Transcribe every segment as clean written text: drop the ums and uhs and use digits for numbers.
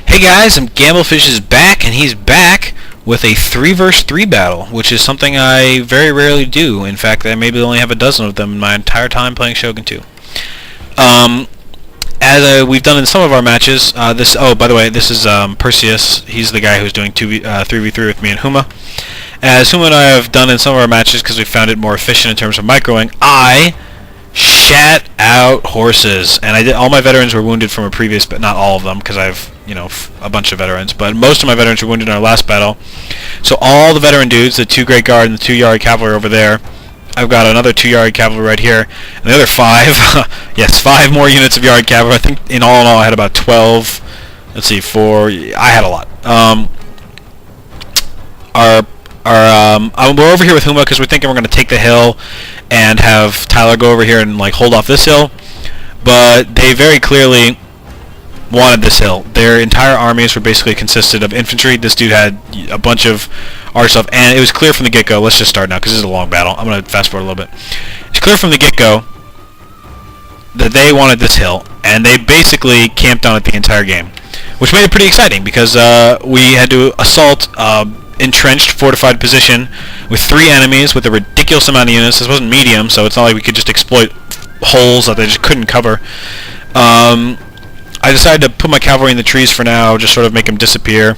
Hey guys, I'm Gamblefish is back, and he's back with a 3 vs 3 battle, which is something I very rarely do. In fact, I maybe only have a dozen of them in my entire time playing Shogun 2. As we've done in some of our matches, by the way, this is Perseus. He's the guy who's doing 3v3 with me and Huma. As Huma and I have done in some of our matches, because we found it more efficient in terms of microing, I shat out horses, and I did. All my veterans were wounded from a previous, but not all of them, because I have a bunch of veterans. But most of my veterans were wounded in our last battle. So all the veteran dudes, the 2 Great Guard and the 2 Yari Cavalry over there. I've got another 2 Yari Cavalry right here, and the other 5. Yes, 5 more units of Yari Cavalry. I think in all I had about 12. Let's see, 4. I had a lot. We're over here with Huma because we're thinking we're going to take the hill and have Tyler go over here and hold off this hill, but they very clearly wanted this hill. Their entire armies were basically consisted of infantry. This dude had a bunch of our stuff, and it was clear from the get-go. Let's just start now because this is a long battle. I'm going to fast forward a little bit. It's clear from the get-go that they wanted this hill, and they basically camped on it the entire game, which made it pretty exciting because we had to assault entrenched, fortified position with 3 enemies with a ridiculous amount of units. This wasn't medium, so it's not like we could just exploit holes that they just couldn't cover. I decided to put my cavalry in the trees for now, just sort of make them disappear.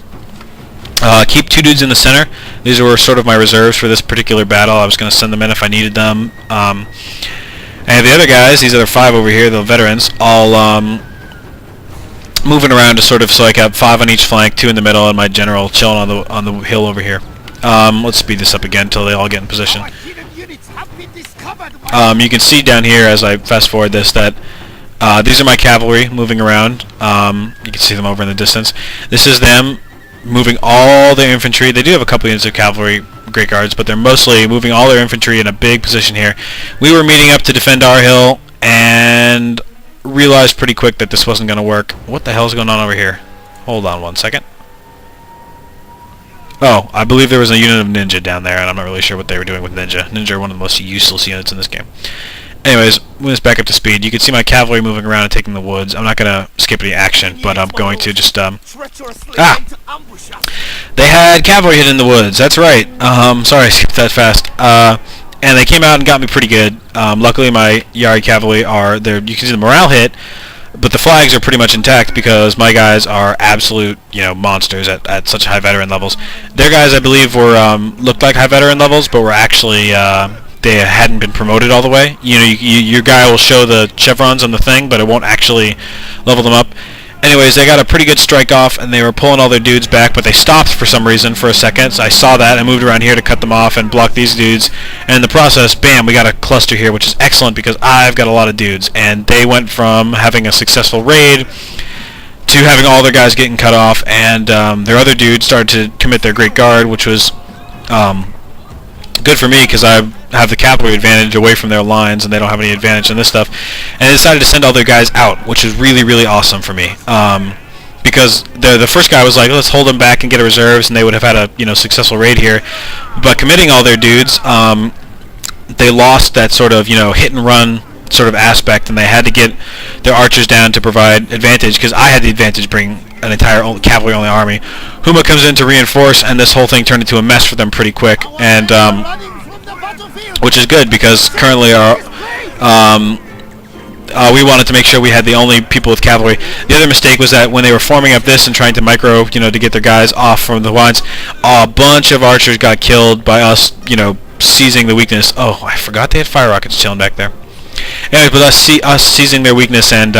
Keep 2 dudes in the center. These were sort of my reserves for this particular battle. I was going to send them in if I needed them. And the other guys, these other 5 over here, the veterans, all moving around to sort of, so I have 5 on each flank, 2 in the middle, and my general chilling on the hill over here. Let's speed this up again until they all get in position. You can see down here as I fast forward this that these are my cavalry moving around. You can see them over in the distance. This is them moving all their infantry. They do have a couple units of cavalry, Great Guards, but they're mostly moving all their infantry in a big position here. We were meeting up to defend our hill, and realized pretty quick that this wasn't going to work. What the hell's going on over here? Hold on one second. Oh, I believe there was a unit of Ninja down there, and I'm not really sure what they were doing with Ninja. Ninja are one of the most useless units in this game. Anyways, when it's back up to speed, you can see my cavalry moving around and taking the woods. I'm not going to skip any action, but I'm going to just, They had cavalry hidden in the woods. That's right. Sorry I skipped that fast. And they came out and got me pretty good. Luckily, my Yari Cavalry are there. You can see the morale hit, but the flags are pretty much intact because my guys are absolute, monsters at such high veteran levels. Their guys, I believe, were looked like high veteran levels, but were actually they hadn't been promoted all the way. Your guy will show the chevrons on the thing, but it won't actually level them up. Anyways, they got a pretty good strike off, and they were pulling all their dudes back, but they stopped for some reason for a second. So I saw that. I moved around here to cut them off and block these dudes. And in the process, bam, we got a cluster here, which is excellent because I've got a lot of dudes. And they went from having a successful raid to having all their guys getting cut off, and their other dudes started to commit their Great Guard, which was good for me because I have the cavalry advantage away from their lines, and they don't have any advantage in this stuff. And they decided to send all their guys out, which is really, really awesome for me. Because the first guy was like, let's hold them back and get a reserves, and they would have had a successful raid here. But committing all their dudes, they lost that sort of hit and run sort of aspect, and they had to get their archers down to provide advantage because I had the advantage bringing an entire cavalry only army. Huma comes in to reinforce, and this whole thing turned into a mess for them pretty quick, and which is good because currently we wanted to make sure we had the only people with cavalry. The other mistake was that when they were forming up this and trying to micro, to get their guys off from the lines, a bunch of archers got killed by us, seizing the weakness. Oh, I forgot they had fire rockets chilling back there. Anyway, but us seizing their weakness and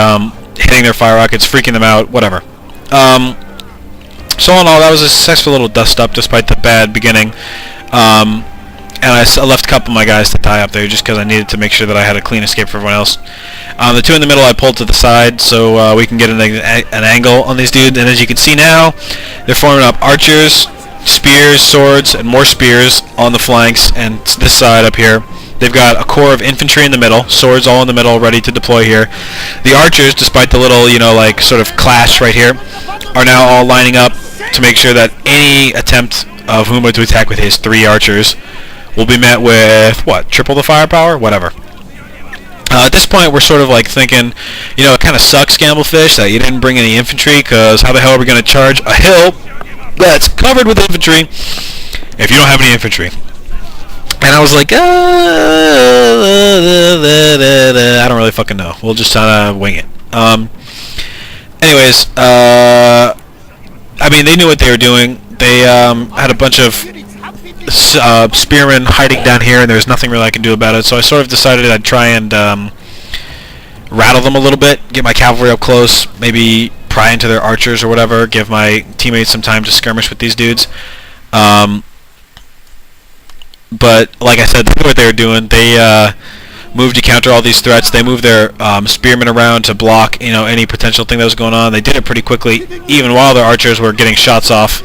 hitting their fire rockets, freaking them out, whatever. So all in all, that was a successful little dust-up despite the bad beginning. And I left a couple of my guys to tie up there just because I needed to make sure that I had a clean escape for everyone else. The 2 in the middle I pulled to the side so we can get an angle on these dudes. And as you can see now, they're forming up archers, spears, swords, and more spears on the flanks. And this side up here, they've got a core of infantry in the middle, swords all in the middle, ready to deploy here. The archers, despite the little, sort of clash right here, are now all lining up to make sure that any attempt of Huma to attack with his 3 archers will be met with, what, triple the firepower? Whatever. At this point, we're sort of like thinking, you know, it kind of sucks, Gamblefish, that you didn't bring any infantry, because how the hell are we going to charge a hill that's covered with infantry if you don't have any infantry? And I was like, I don't really fucking know. We'll just kind of wing it. Anyways, I mean, they knew what they were doing. They had a bunch of spearmen hiding down here, and there was nothing really I could do about it. So I sort of decided I'd try and rattle them a little bit, get my cavalry up close, maybe pry into their archers or whatever, give my teammates some time to skirmish with these dudes. But like I said, they knew what they were doing. They moved to counter all these threats. They moved their spearmen around to block, you know, any potential thing that was going on. They did it pretty quickly, even while their archers were getting shots off.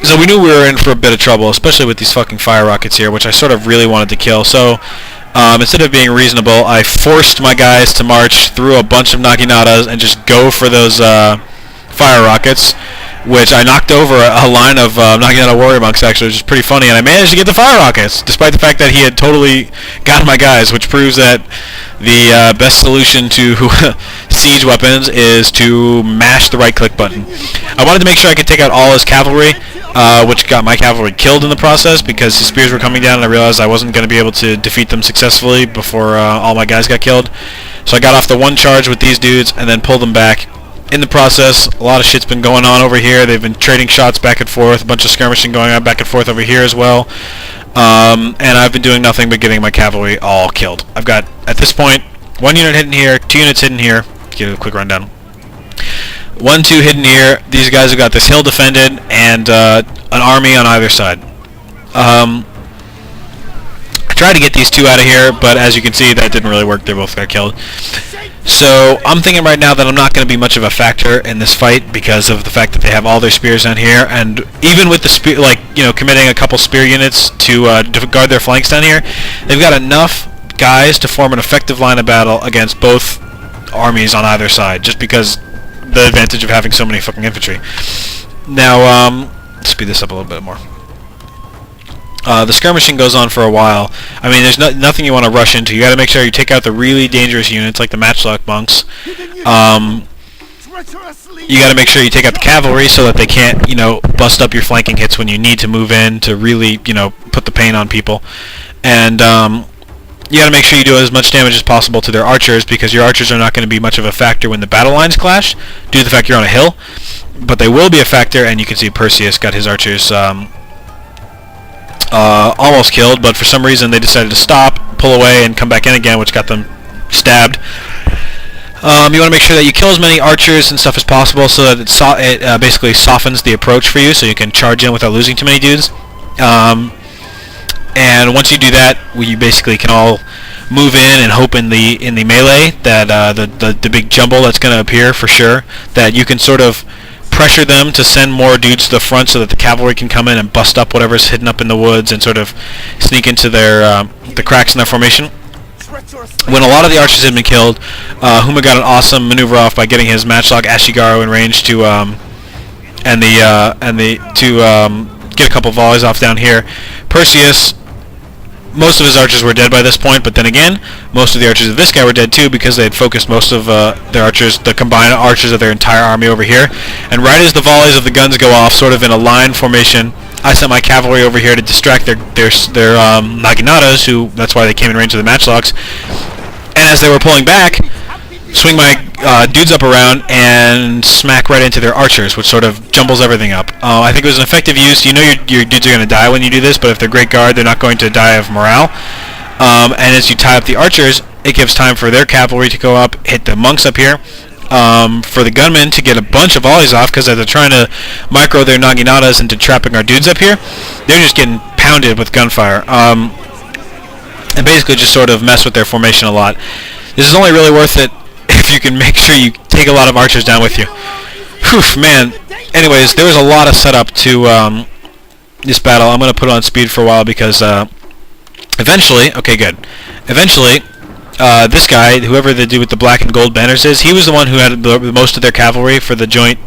So we knew we were in for a bit of trouble, especially with these fucking fire rockets here, which I sort of really wanted to kill. So instead of being reasonable, I forced my guys to march through a bunch of naginatas and just go for those fire rockets, which I knocked over a line of Naginata warrior monks, actually, which is pretty funny, and I managed to get the fire rockets, despite the fact that he had totally got my guys, which proves that the best solution to siege weapons is to mash the right-click button. I wanted to make sure I could take out all his cavalry, which got my cavalry killed in the process, because his spears were coming down, and I realized I wasn't going to be able to defeat them successfully before all my guys got killed. So I got off the one charge with these dudes, and then pulled them back. In the process, a lot of shit's been going on over here. They've been trading shots back and forth, a bunch of skirmishing going on back and forth over here as well. And I've been doing nothing but getting my cavalry all killed. I've got, at this point, 1 unit hidden here, 2 units hidden here. Give a quick rundown. 1, 2 hidden here. These guys have got this hill defended, and an army on either side. I tried to get these 2 out of here, but as you can see, that didn't really work. They both got killed. So I'm thinking right now that I'm not going to be much of a factor in this fight because of the fact that they have all their spears down here, and even with the spear, like, you know, committing a couple spear units to guard their flanks down here, they've got enough guys to form an effective line of battle against both armies on either side, just because the advantage of having so many fucking infantry. Now, speed this up a little bit more. The skirmishing goes on for a while. I mean, there's nothing you want to rush into. You got to make sure you take out the really dangerous units, like the matchlock monks. You got to make sure you take out the cavalry so that they can't, you know, bust up your flanking hits when you need to move in to really, you know, put the pain on people. And you got to make sure you do as much damage as possible to their archers, because your archers are not going to be much of a factor when the battle lines clash, due to the fact you're on a hill. But they will be a factor, and you can see Perseus got his archers almost killed, but for some reason they decided to stop, pull away, and come back in again, which got them stabbed. You want to make sure that you kill as many archers and stuff as possible, so that it basically softens the approach for you, so you can charge in without losing too many dudes. And once you do that, you basically can all move in and hope in the melee that the big jumble that's going to appear for sure, that you can sort of pressure them to send more dudes to the front so that the cavalry can come in and bust up whatever's hidden up in the woods and sort of sneak into their the cracks in their formation. When a lot of the archers had been killed, Huma got an awesome maneuver off by getting his matchlock Ashigaru in range to get a couple volleys off down here. Perseus, most of his archers were dead by this point, but then again, most of the archers of this guy were dead too, because they had focused most of their archers, the combined archers of their entire army over here. And right as the volleys of the guns go off, sort of in a line formation, I sent my cavalry over here to distract their Naginatas, who, that's why they came in range of the matchlocks. And as they were pulling back, swing my dudes up around and smack right into their archers, which sort of jumbles everything up. I think it was an effective use. You know your dudes are going to die when you do this, but if they're Great Guard, they're not going to die of morale. And as you tie up the archers, it gives time for their cavalry to go up, hit the monks up here, for the gunmen to get a bunch of volleys off, because as they're trying to micro their Naginatas into trapping our dudes up here, they're just getting pounded with gunfire. And basically just sort of mess with their formation a lot. This is only really worth it if you can make sure you take a lot of archers down with you. Whew, man. Anyways, there was a lot of setup to this battle. I'm going to put it on speed for a while because eventually, this guy, whoever the dude with the black and gold banners is, he was the one who had most of their cavalry for the joint